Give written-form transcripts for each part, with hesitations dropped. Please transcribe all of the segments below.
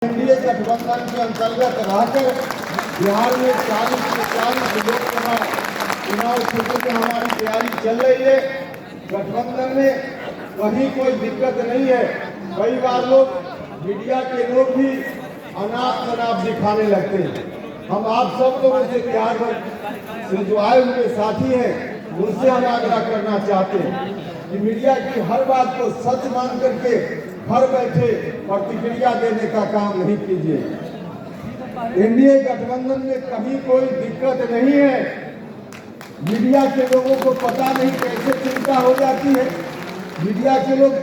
NDA गठबंधन के अंतर्गत रहकर बिहार में 40 से 40 लोकसभा चुनाव क्षेत्र में हमारी तैयारी चल रही है। गठबंधन में कहीं कोई दिक्कत नहीं है। कई बार लोग मीडिया के लोग भी अनाप शनाप दिखाने लगते हैं। हम आप सब लोगों से प्यार से जो आए हुए साथी हैं उनसे हम आग्रह करना चाहते हैं कि मीडिया की हर बात को सच मान करके घर बैठे प्रतिक्रिया देने का काम नहीं कीजिए। एनडीए गठबंधन में कहीं कोई दिक्कत नहीं है। मीडिया के लोगों को पता नहीं कैसे चिंता हो जाती है। मीडिया के लोग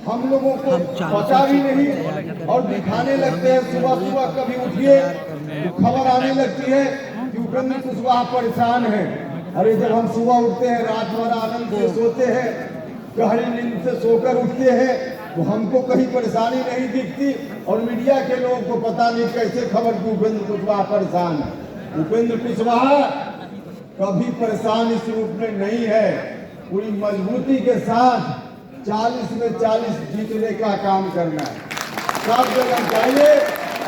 हम लोगों को पता भी नहीं और दिखाने लगते हैं। सुबह सुबह कभी उठिए तो खबर आने लगती है कि उपेंद्र कुशवाहा परेशान है। अरे जब हम सुबह उठते हैं, रात भर आनंद से सोते हैं, गहरी नींद से सोकर उठते हैं तो हमको कहीं परेशानी नहीं दिखती और मीडिया के लोगों को पता नहीं कैसे खबर कि उपेंद्र कुशवाहा परेशान है। उपेंद्र कुशवाहा कभी परेशान इस रूप में नहीं है। पूरी मजबूती के साथ 40 में 40 जीतने का काम करना है। सब जगह जाइए,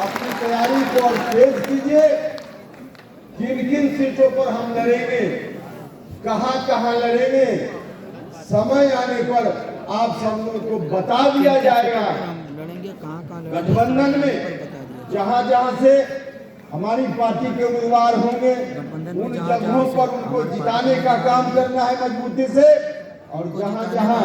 अपनी तैयारी को और तेज कीजिए। किन किन सीटों पर हम लड़ेंगे, कहां कहां लड़ेंगे, समय आने पर आप सब लोगों को बता दिया जाएगा। गठबंधन में जहां जहां से हमारी पार्टी के उम्मीदवार होंगे उन जगहों पर उनको जिताने का काम करना है मजबूती से। और जहां जहां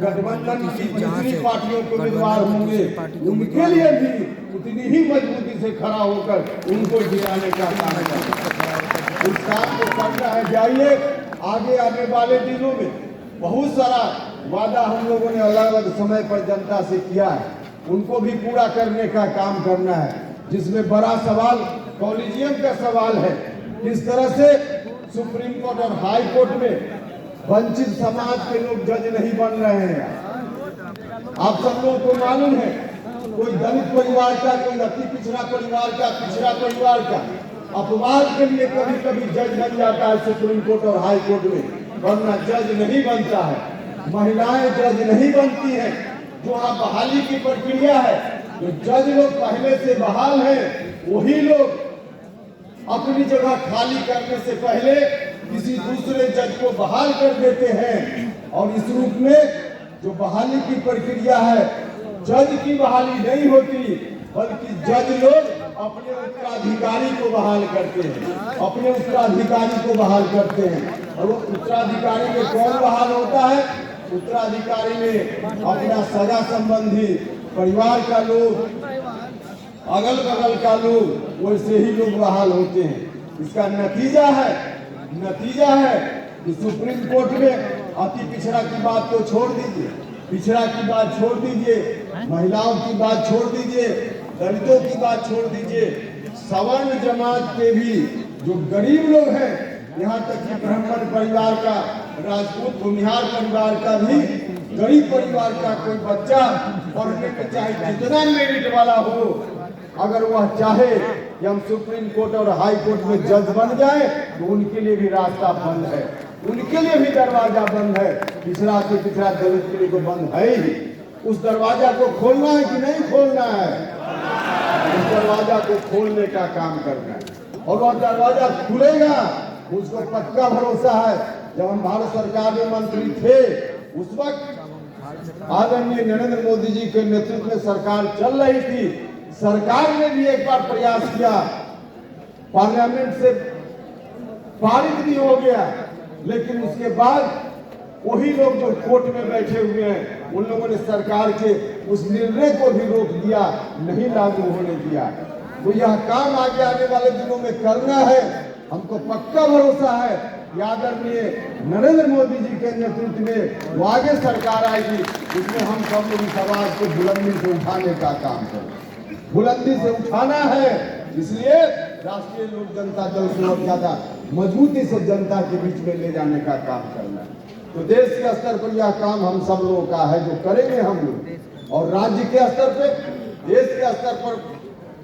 गठबंधन की दूसरी पार्टियों के उम्मीदवार होंगे उनके लिए भी उतनी ही मजबूती से खड़ा होकर उनको जिताने का काम करना है। इस काम को करना है। जाइए, आगे आने वाले दिनों में बहुत सारा वादा हम लोगों ने अलग अलग समय पर जनता से किया है, उनको भी पूरा करने का काम करना है। जिसमें बड़ा सवाल कॉलेजियम का सवाल है। किस तरह से सुप्रीम कोर्ट और हाई कोर्ट में वंचित समाज के लोग जज नहीं बन रहे हैं। आप सब लोगों को मालूम है, कोई दलित परिवार का, कोई अति पिछड़ा परिवार का, पिछड़ा परिवार का अपवाद के लिए कभी कभी जज बन जाता है सुप्रीम कोर्ट और हाई कोर्ट में, वरना जज नहीं बनता है। महिलाएं जज नहीं बनती हैं। जो यहाँ बहाली की प्रक्रिया है, जो जज लोग पहले से बहाल हैं वही लोग अपनी जगह खाली करने से पहले किसी दूसरे जज को बहाल कर देते हैं। और इस रूप में जो बहाली की प्रक्रिया है, जज की बहाली नहीं होती बल्कि जज लोग अपने उत्तराधिकारी को बहाल करते हैं, अपने उत्तराधिकारी को बहाल करते हैं। और वो उत्तराधिकारी में कौन बहाल होता है? उत्तराधिकारी में अपना सगा संबंधी, परिवार का लोग, अगल बगल का लोग, वैसे ही लोग बहाल होते हैं। इसका नतीजा है कि सुप्रीम कोर्ट में अति पिछड़ा की बात को छोड़ दीजिए, पिछड़ा की बात छोड़ दीजिए, महिलाओं की बात छोड़ दीजिए, दलितों की बात छोड़ दीजिए, सवर्ण जमात के भी जो गरीब लोग हैं, यहाँ तक कि ब्राह्मण परिवार का, राजपूत भूमिहार परिवार का भी, गरीब परिवार का कोई बच्चा पढ़ने में चाहे जितना मेरिट वाला हो, अगर वह चाहे कि हम सुप्रीम कोर्ट और हाई कोर्ट में जज बन जाए तो उनके लिए भी रास्ता बंद है, उनके लिए भी दरवाजा बंद है। पिछड़ा से पिछड़ा दलित के लिए तो बंद है ही। उस दरवाजा को खोलना है कि नहीं खोलना है? उस दरवाजा को खोलने का काम करना है। और वह दरवाजा खुलेगा, उसको पक्का भरोसा है। जब हम भारत सरकार में मंत्री थे उस वक्त आदरणीय नरेंद्र मोदी जी के नेतृत्व में सरकार चल रही थी। सरकार ने भी एक बार प्रयास किया, पार्लियामेंट से पारित भी हो गया, लेकिन उसके बाद वही लोग जो कोर्ट में बैठे हुए हैं उन लोगों ने सरकार के उस निर्णय को भी रोक दिया, नहीं लागू होने दिया। तो यह काम आगे आने वाले दिनों में करना है। हमको पक्का भरोसा है कि आदरणीय नरेंद्र मोदी जी के नेतृत्व में वो आगे सरकार आएगी, जिसमें हम सब लोग इस आवाज को बुलंदी से उठाने का काम करें। बुलंदी से उठाना है, इसलिए राष्ट्रीय लोक जनता दल को और ज्यादा मजबूती से जनता के बीच में ले जाने का काम करना है। तो देश के स्तर पर यह काम हम सब लोगों का है जो करेंगे हम लोग। और राज्य के स्तर पे, देश के स्तर पर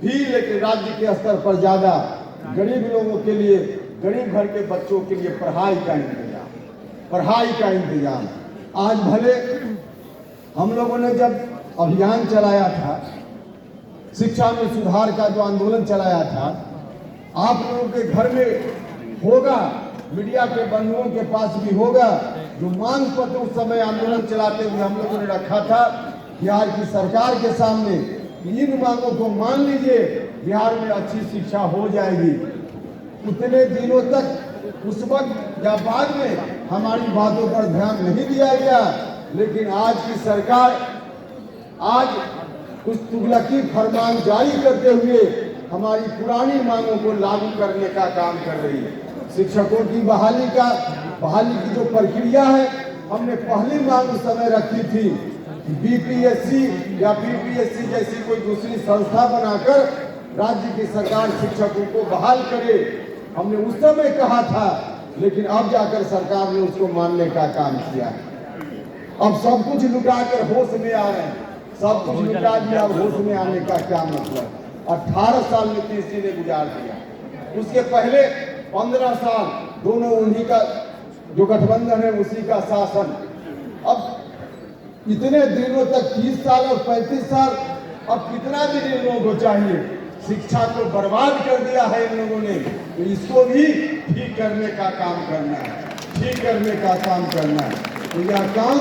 भी, लेकिन राज्य के स्तर पर ज्यादा गरीब लोगों के लिए, गरीब घर के बच्चों के लिए पढ़ाई का इंतजाम। आज भले हम लोगों ने जब अभियान चलाया था शिक्षा में सुधार का जो आंदोलन चलाया था, आप लोगों के घर में होगा, मीडिया के बंधुओं के पास भी होगा, जो मांग पत्र उस समय आंदोलन चलाते हुए हम लोगों ने रखा था बिहार की सरकार के सामने, इन मांगों को मान लीजिए, बिहार में अच्छी शिक्षा हो जाएगी। उतने दिनों तक उस वक्त या बाद में हमारी बातों पर ध्यान नहीं दिया गया, लेकिन आज की सरकार आज उस तुगलकी फरमान जारी करते हुए हमारी पुरानी मांगों को लागू करने का काम कर रही है। शिक्षकों की बहाली की जो प्रक्रिया है, हमने पहली मांग उस समय रखी थी, बीपीएससी या बीपीएससी जैसी कोई दूसरी संस्था बनाकर राज्य की सरकार शिक्षकों को बहाल करे, हमने उस समय कहा था, लेकिन अब जाकर सरकार ने उसको मानने का काम किया। अब सब कुछ लुटा कर होश में आ रहे हैं, सब कुछ लुटा दिया, अब होश में आने का क्या मतलब? 18 साल नीतीश जी ने गुजार दिया, उसके पहले 15 साल दोनों उन्हीं का जो गठबंधन है उसी का शासन। अब इतने दिनों तक 30 साल और 35 साल, अब कितना भी इन लोगों को चाहिए? शिक्षा को बर्बाद कर दिया है इन लोगों ने, तो इसको भी ठीक करने का काम करना है, ठीक करने का काम करना है। तो यह काम